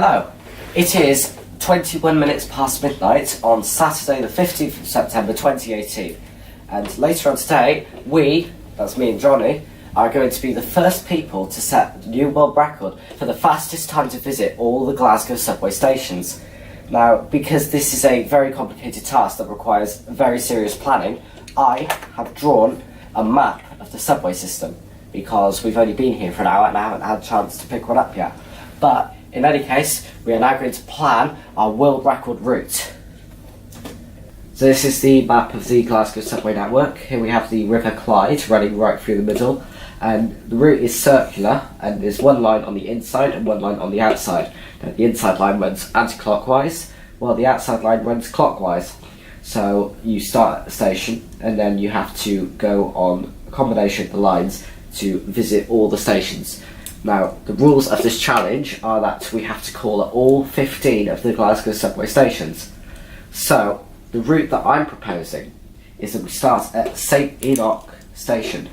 Hello, it is 21 minutes past midnight on Saturday the 15th of September 2018, and later on today we, that's me and Jonny, are going to be the first people to set the new world record for the fastest time to visit all the Glasgow Subway stations. Now, because this is a very complicated task that requires very serious planning, I have drawn a map of the subway system, because we've only been here for an hour and I haven't had a chance to pick one up yet. But in any case, we are now going to plan our world record route. So this is the map of the Glasgow Subway network. Here we have the River Clyde running right through the middle, and the route is circular and there's one line on the inside and one line on the outside. Now, the inside line runs anti-clockwise while the outside line runs clockwise. So you start at the station and then you have to go on a combination of the lines to visit all the stations. Now, the rules of this challenge are that we have to call at all 15 of the Glasgow Subway stations. So, the route that I'm proposing is that we start at St Enoch station,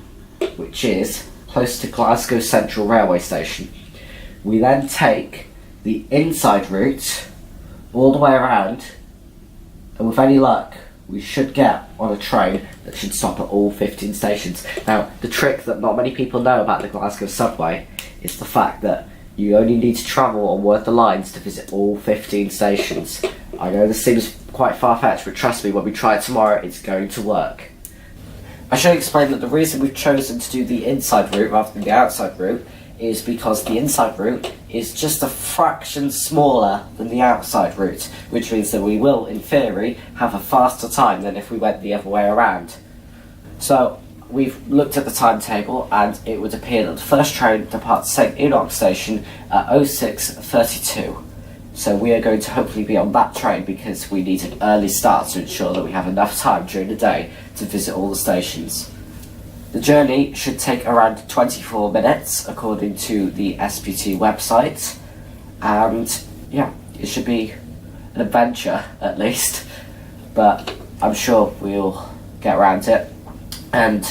which is close to Glasgow Central Railway Station. We then take the inside route all the way around, and with any luck, we should get on a train that should stop at all 15 stations. Now, the trick that not many people know about the Glasgow Subway is the fact that you only need to travel on one of the lines to visit all 15 stations. I know this seems quite far-fetched, but trust me, when we try it tomorrow, it's going to work. I should explain that the reason we've chosen to do the inside route rather than the outside route is because the inside route is just a fraction smaller than the outside route, which means that we will, in theory, have a faster time than if we went the other way around. So, we've looked at the timetable and it would appear that the first train departs St Enoch station at 06:32. So we are going to hopefully be on that train because we need an early start to ensure that we have enough time during the day to visit all the stations. The journey should take around 24 minutes according to the SPT website, and yeah, it should be an adventure at least, but I'm sure we'll get around it. And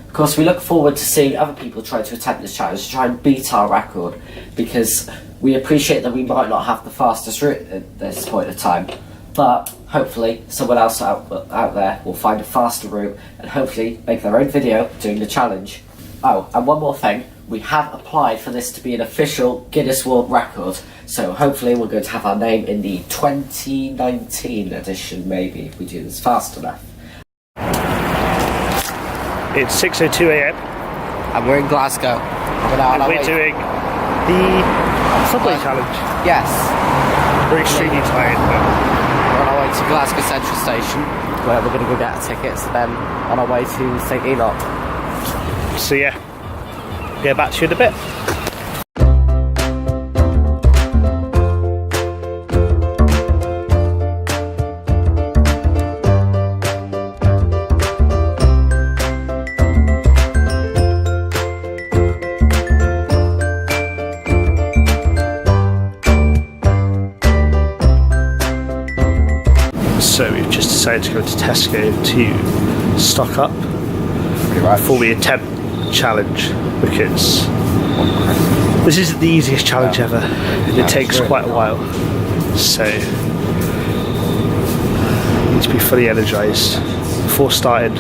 of course we look forward to seeing other people try to attempt this challenge, to try and beat our record, because we appreciate that we might not have the fastest route at this point of time, but hopefully someone else out there will find a faster route and hopefully make their own video doing the challenge. Oh, and one more thing, we have applied for this to be an official Guinness World Record, so hopefully we're going to have our name in the 2019 edition, maybe, if we do this fast enough. It's 6:02 AM and we're in Glasgow. And we're doing the Subway challenge. Yes. We're extremely tired, but we're on our way to Glasgow Central Station, where we're going to go get our tickets, then on our way to St Enoch. So yeah, get back to you in a bit. So we've just decided to go to Tesco to stock up before we attempt the challenge, because this isn't the easiest challenge ever and it takes quite a while, so we need to be fully energised before starting.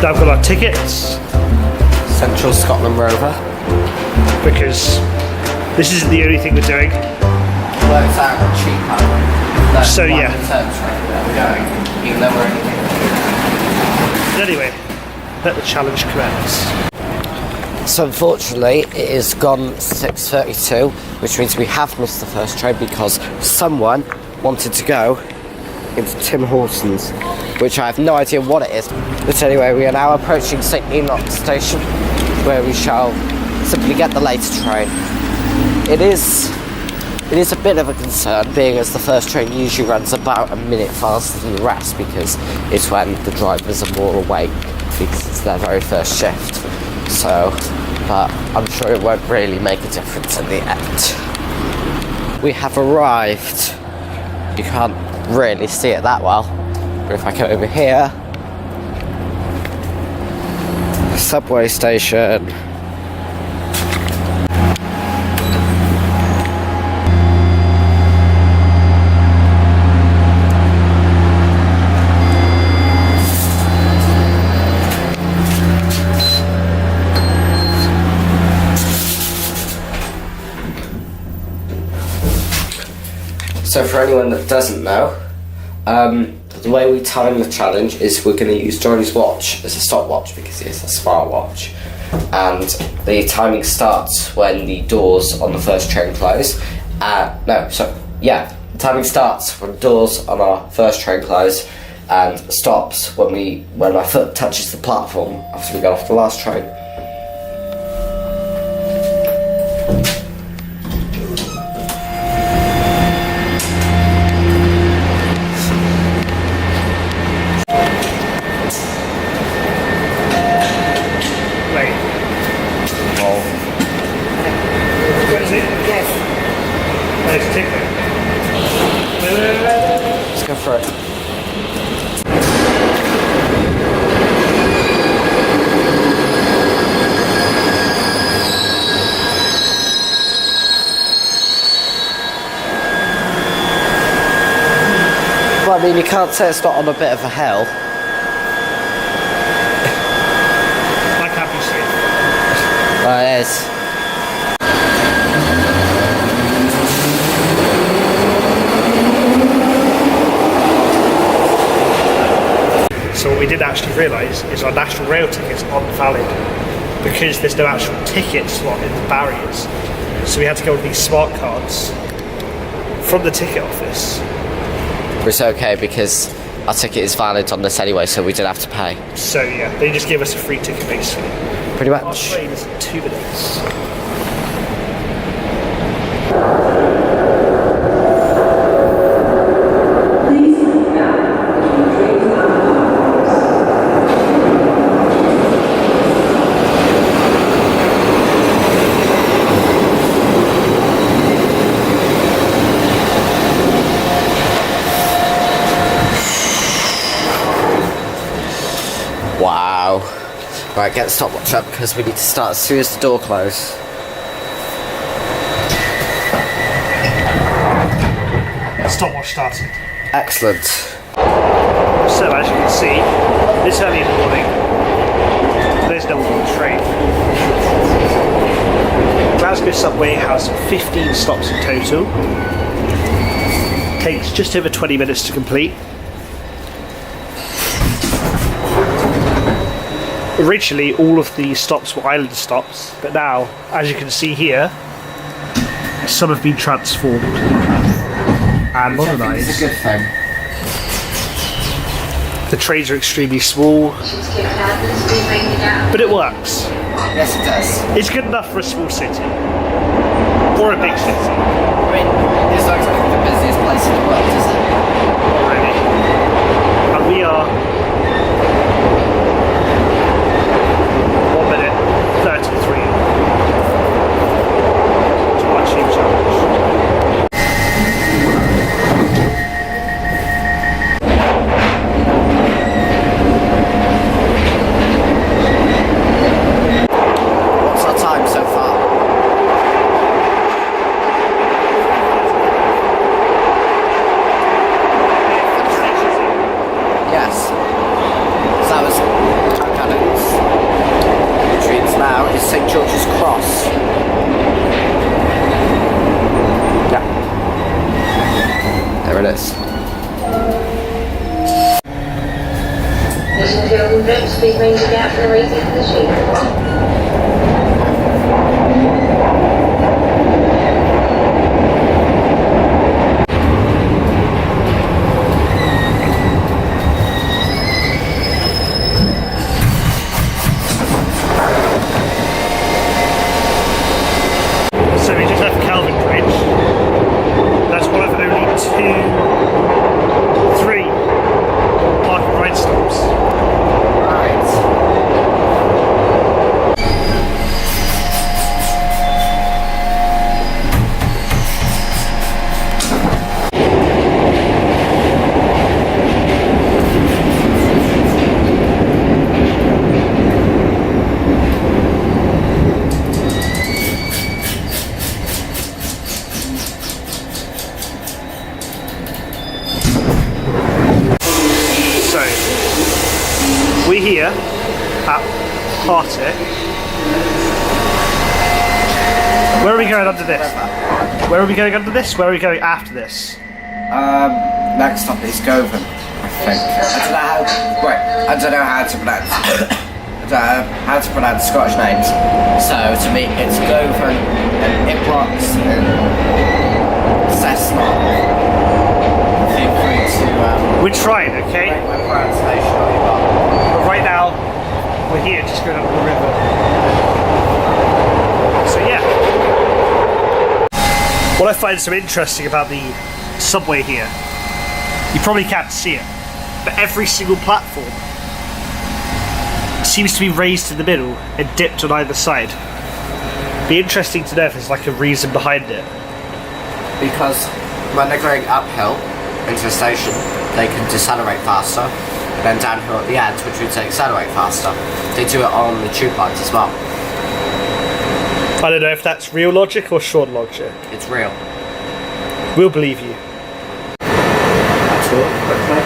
Now I've got our tickets. Central Scotland Rover. Because this isn't the only thing we're doing. Works out cheaper. So yeah. We're going, even though we're only But anyway, let the challenge commence. So unfortunately it is gone 6:32, which means we have missed the first train because someone wanted to go into Tim Hortons, which I have no idea what it is. But anyway, we are now approaching St Enoch station, where we shall simply get the later train. It is a bit of a concern, being as the first train usually runs about a minute faster than the rest, because it's when the drivers are more awake, because it's their very first shift. So, but I'm sure it won't really make a difference in the end. We have arrived. You can't really see it that well, but if I go over here, subway station. So for anyone that doesn't know, the way we time the challenge is we're going to use Jonny's watch as a stopwatch because it's a smartwatch, and the timing starts when the doors on the first train close. The timing starts when the doors on our first train close and stops when our foot touches the platform after we got off the last train. Let's go for it. Well, I mean, you can't say it's not on a bit of a hill. I can't be safe. Well, it is. So what we didn't actually realise is our National Rail tickets aren't valid because there's no actual ticket slot in the barriers. So we had to go with these smart cards from the ticket office. It's okay because our ticket is valid on this anyway, so we didn't have to pay. So yeah, they just gave us a free ticket basically. Pretty Our much. train is in 2 minutes. Wow. Right, get the stopwatch up because we need to start as soon as the door closes. Stopwatch started. Excellent. So as you can see, this early in the morning, there's no one on the train. Glasgow Subway has 15 stops in total. Takes just over 20 minutes to complete. Originally, all of the stops were island stops, but now, as you can see here, some have been transformed and modernised. It's a good thing. The trains are extremely small, but it works. Yes, it does. It's good enough for a small city or a big city. I mean, it's not exactly the busiest place in the world, is it? Already. And we are 1 minute 33 to our tube challenge. What's our time so far? Yes. So that was Cannons. Which means now is St George's Cross. Yeah. There it is. Ladies and gentlemen, please mind the gap for the right side of the street. We're here at Partick. Where are we going under this? Where are we going under this? Where are we going after this? Next stop is Govan, I think. I don't know how to pronounce Scottish names. So to me, it's Govan and Ibrox and Cessnock. Feel free to. We're trying, okay? Make my pronunciation. But right now, we're here, just going up the river. So yeah. What I find so interesting about the subway here, you probably can't see it, but every single platform seems to be raised in the middle and dipped on either side. Be interesting to know if there's like a reason behind it. Because when they're going uphill into a station, they can decelerate faster, and then downhill at the end, which would accelerate faster. They do it on the tube lines as well. I don't know if that's real logic or Shaun logic. It's real. We'll believe you. Quickly.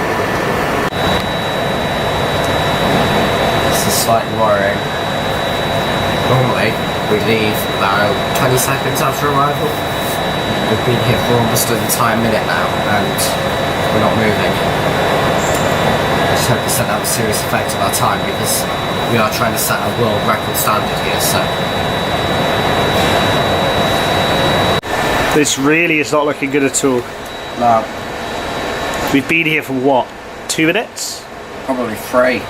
This is slightly worrying. Normally, we leave about 20 seconds after arrival. We've been here for almost an entire minute now, and we're not moving. I just hope this doesn't have a serious effect on our time, because we are trying to set a world record standard here, so... This really is not looking good at all. No. We've been here for what? 2 minutes? Probably 3.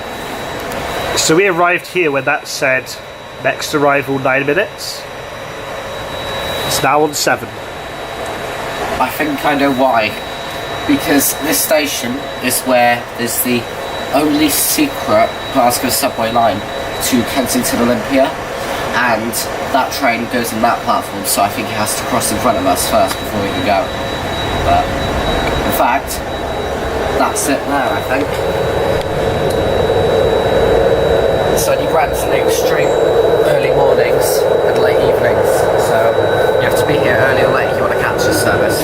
So we arrived here when that said next arrival 9 minutes. It's now on 7. I think I know why. Because this station is where there's the only secret Glasgow Subway line to Kensington Olympia, and that train goes on that platform, so I think it has to cross in front of us first before we can go. But in fact, that's it now, I think. So you grant to the extreme early mornings and late evenings, so you have to be here early or late if you want to catch this service.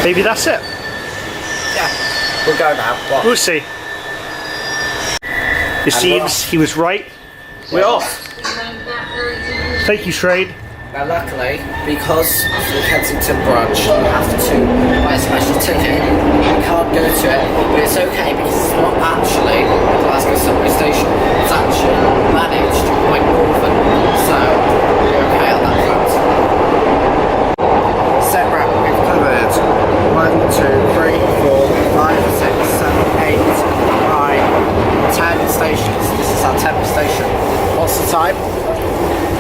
Maybe that's it. Yeah, we'll go now. What? We'll see. It seems he was right. We're off. Thank you, Train. Now luckily, because of the Kensington branch, you have to buy a special ticket. You can't go to it, but it's okay because it's not actually the Glasgow Subway station. It's actually managed by Northern, so you're okay on that front. Set route, we've covered 1, 2, 3, 4, 5, 6, 7, 8, 9, 10 stations. This is our 10th station. What's the time?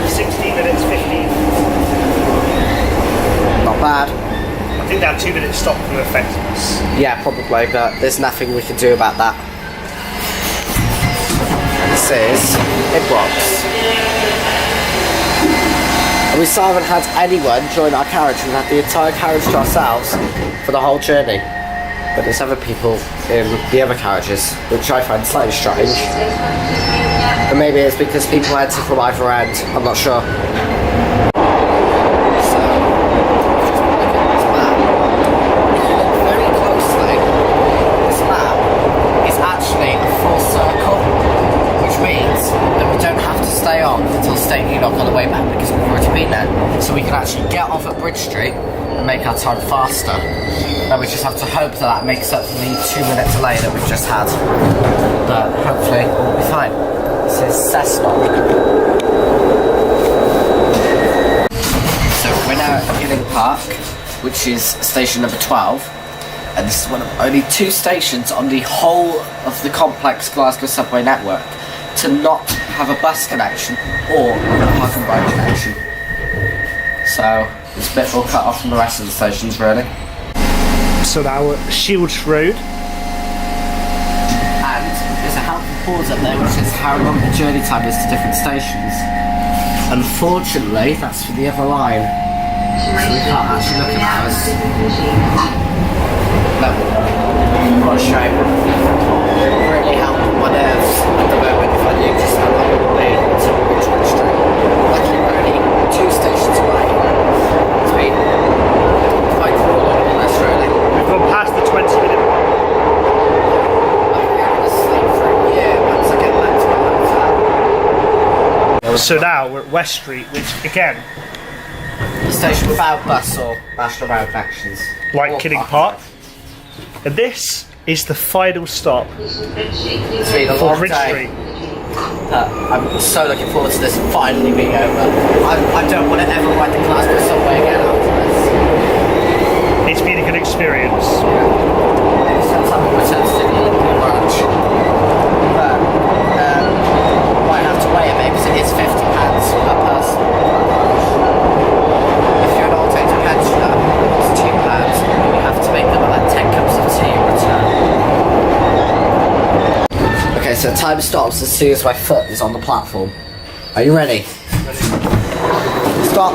16 minutes 15. Not bad. I think that 2 minute stop could have affected us. Yeah, probably, but there's nothing we can do about that. This is Ibrox. And we still haven't had anyone join our carriage. We've had the entire carriage to ourselves for the whole journey. But there's other people in the other carriages, which I find slightly strange. But maybe it's because people enter from either end, I'm not sure. So, just look at this map. If you look very closely, this map is actually a full circle, which means that we don't have to stay on until State Enoch on the way back, because we've already been there. So we can actually get off at Bridge Street and make our time faster. And we just have to hope that makes up for the 2 minute delay that we've just had. But hopefully we'll be fine. This is Cessnock. So we're now at Gilling Park, which is station number 12. And this is one of only 2 stations on the whole of the complex Glasgow Subway network to not have a bus connection or a park and ride connection. So this bit will cut off from the rest of the stations, really. So now we're at Shields Road. And there's a helpful pause up there which says how long the journey time is to different stations. Unfortunately, that's for the other line. So we can't actually look at ours. No. What a shame. It would really help my nerves at the moment if I knew just how long it would be until we reach Bridge Street. Luckily we're only 2 stations away. It's been So now we're at West Street, which again, the station without bus or national rail connections. like Or Kidding park. Park. And this is the final stop It's been a for long Bridge day. Street. I'm so looking forward to this finally being over. I don't want to ever ride the Glasgow Subway again after this. It's been a good experience. Maybe sometime we'll return to the Olympic branch. But might have to weigh it because it is £50 per person. If you're an old age pensioner, it's £2. You have to make them like 10 cups of tea in return. Okay, so time stops as soon as my foot is on the platform. Are you ready? Stop.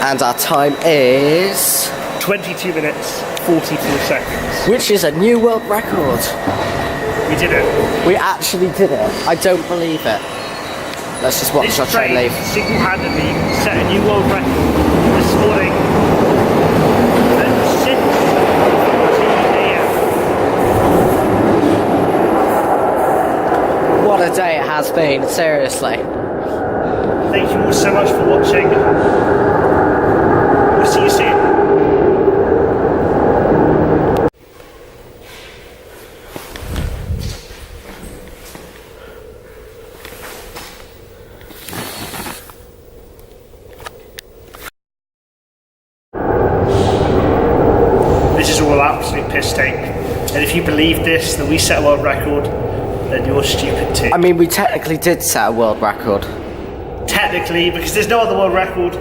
And our time is... 22 minutes, 44 seconds. which is a new world record. We did it. We actually did it. I don't believe it. Let's just watch This our train train leave. single-handedly set a new world record this morning at 6:14 a.m. What a day it has been, seriously. Thank you all so much for watching. We'll see you soon. This is all absolute piss take. And if you believe this, that we set a world record, then you're stupid too. I mean, we technically did set a world record. Technically, because there's no other world record,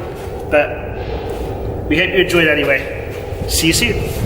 but we hope you enjoyed anyway. See you soon.